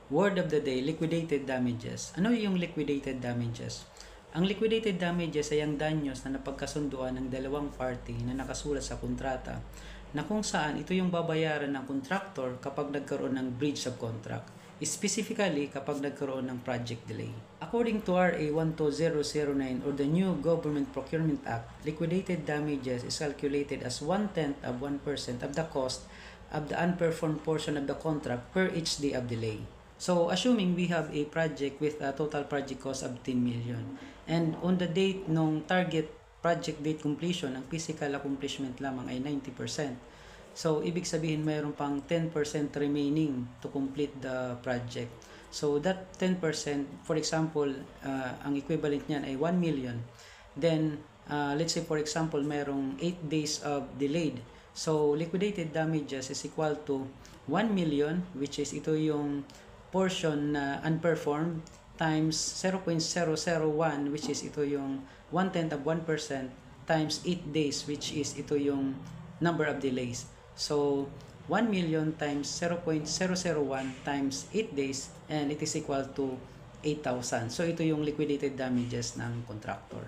Word of the day, liquidated damages. Ano yung liquidated damages? Ang liquidated damages ay ang danyos na napagkasunduan ng dalawang party na nakasulat sa kontrata na kung saan ito yung babayaran ng contractor kapag nagkaroon ng breach of contract. Specifically, kapag nagkaroon ng project delay. According to RA 12009 or the new Government Procurement Act, liquidated damages is calculated as 1/10 of 1% of the cost of the unperformed portion of the contract per each day of delay. So, assuming we have a project with a total project cost of 10 million and on the date nung target project date completion, ang physical accomplishment lamang ay 90%. So, ibig sabihin mayroon pang 10% remaining to complete the project. So, that 10%, for example, ang equivalent niyan ay 1 million. Then, let's say for example, mayroong 8 days of delayed. So, liquidated damages is equal to 1 million, which is ito yung portion na unperformed times 0.001, which is ito yung 1/10 of 1% times 8 days, which is ito yung number of delays. So, 1 million times 0.001 times 8 days and it is equal to 8,000. So, ito yung liquidated damages ng contractor.